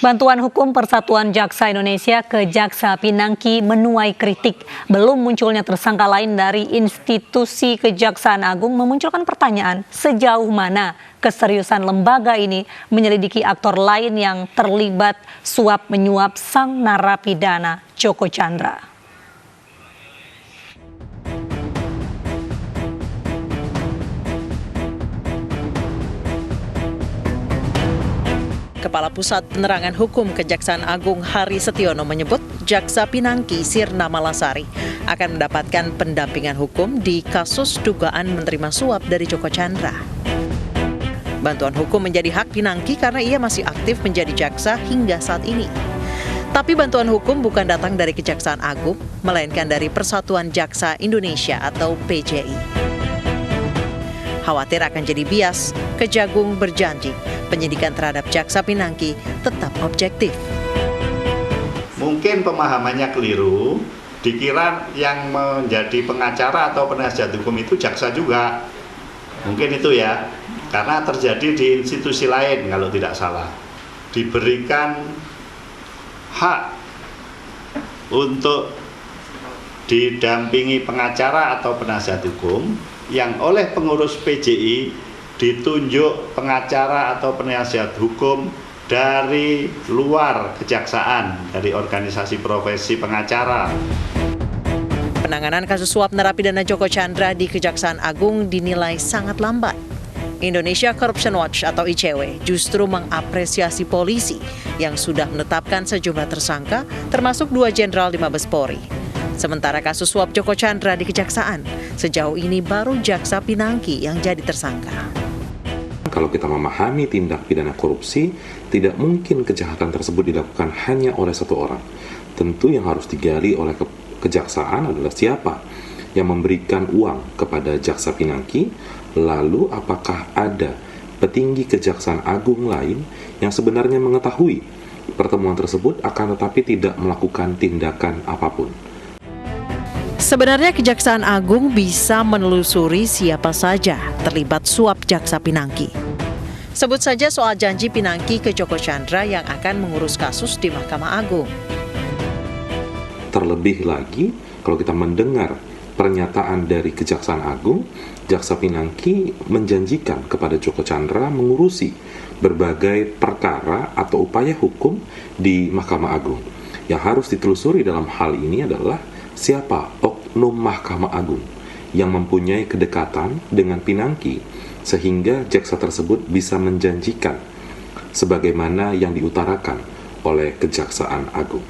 Bantuan Hukum Persatuan Jaksa Indonesia ke Jaksa Pinangki menuai kritik. Belum munculnya tersangka lain dari institusi Kejaksaan Agung memunculkan pertanyaan sejauh mana keseriusan lembaga ini menyelidiki aktor lain yang terlibat suap menyuap sang narapidana Joko Chandra. Kepala Pusat Penerangan Hukum Kejaksaan Agung Hari Setiono menyebut Jaksa Pinangki Sirna Malasari akan mendapatkan pendampingan hukum di kasus dugaan menerima suap dari Joko Chandra. Bantuan hukum menjadi hak Pinangki karena ia masih aktif menjadi jaksa hingga saat ini. Tapi bantuan hukum bukan datang dari Kejaksaan Agung, melainkan dari Persatuan Jaksa Indonesia atau PJI. Khawatir akan jadi bias, Kejagung berjanji penyidikan terhadap Jaksa Pinangki tetap objektif. Mungkin pemahamannya keliru, dikira yang menjadi pengacara atau penasihat hukum itu jaksa juga. Mungkin itu ya, karena terjadi di institusi lain kalau tidak salah. Diberikan hak untuk didampingi pengacara atau penasihat hukum yang oleh pengurus PJI ditunjuk pengacara atau penasihat hukum dari luar kejaksaan, dari organisasi profesi pengacara. Penanganan kasus suap narapidana Joko Chandra di Kejaksaan Agung dinilai sangat lambat. Indonesia Corruption Watch atau ICW justru mengapresiasi polisi yang sudah menetapkan sejumlah tersangka, termasuk 2 jenderal di Mabes Polri. Sementara kasus suap Joko Chandra di Kejaksaan, sejauh ini baru Jaksa Pinangki yang jadi tersangka. Kalau kita memahami tindak pidana korupsi, tidak mungkin kejahatan tersebut dilakukan hanya oleh satu orang. Tentu yang harus digali oleh kejaksaan adalah siapa yang memberikan uang kepada Jaksa Pinangki, lalu apakah ada petinggi Kejaksaan Agung lain yang sebenarnya mengetahui pertemuan tersebut akan tetapi tidak melakukan tindakan apapun. Sebenarnya Kejaksaan Agung bisa menelusuri siapa saja terlibat suap Jaksa Pinangki. Sebut saja soal janji Pinangki ke Joko Chandra yang akan mengurus kasus di Mahkamah Agung. Terlebih lagi, kalau kita mendengar pernyataan dari Kejaksaan Agung, Jaksa Pinangki menjanjikan kepada Joko Chandra mengurusi berbagai perkara atau upaya hukum di Mahkamah Agung. Yang harus ditelusuri dalam hal ini adalah siapa oknum Mahkamah Agung yang mempunyai kedekatan dengan Pinangki sehingga jaksa tersebut bisa menjanjikan sebagaimana yang diutarakan oleh Kejaksaan Agung.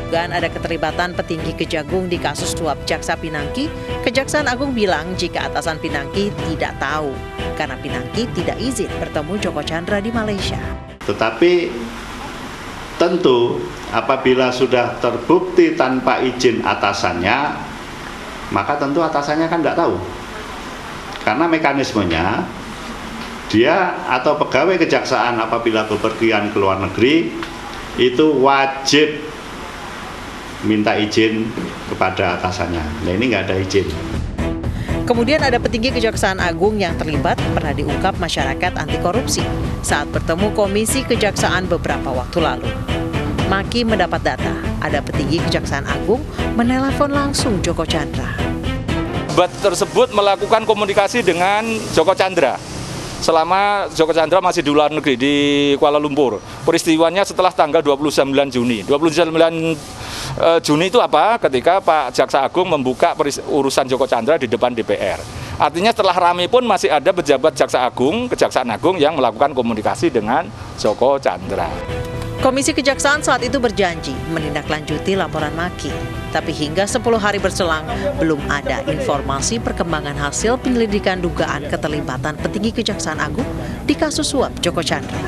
Dugaan ada keterlibatan petinggi Kejagung di kasus suap Jaksa Pinangki, Kejaksaan Agung bilang jika atasan Pinangki tidak tahu karena Pinangki tidak izin bertemu Joko Chandra di Malaysia. Tetapi tentu apabila sudah terbukti tanpa izin atasannya, maka tentu atasannya kan tidak tahu. Karena mekanismenya, dia atau pegawai kejaksaan apabila bepergian ke luar negeri, itu wajib minta izin kepada atasannya. Nah ini nggak ada izin. Kemudian ada petinggi Kejaksaan Agung yang terlibat pernah diungkap masyarakat anti korupsi saat bertemu Komisi Kejaksaan beberapa waktu lalu. Maki mendapat data, ada petinggi Kejaksaan Agung menelepon langsung Joko Chandra. Tersebut melakukan komunikasi dengan Joko Chandra selama Joko Chandra masih di luar negeri di Kuala Lumpur. Peristiwanya setelah tanggal 29 Juni. 29 Juni itu apa? Ketika Pak Jaksa Agung membuka urusan Joko Chandra di depan DPR. Artinya setelah ramai pun masih ada pejabat Jaksa Agung, Kejaksaan Agung yang melakukan komunikasi dengan Joko Chandra. Komisi Kejaksaan saat itu berjanji menindaklanjuti laporan Maki. Tapi hingga 10 hari berselang, belum ada informasi perkembangan hasil penyelidikan dugaan keterlibatan petinggi Kejaksaan Agung di kasus suap Joko Chandra.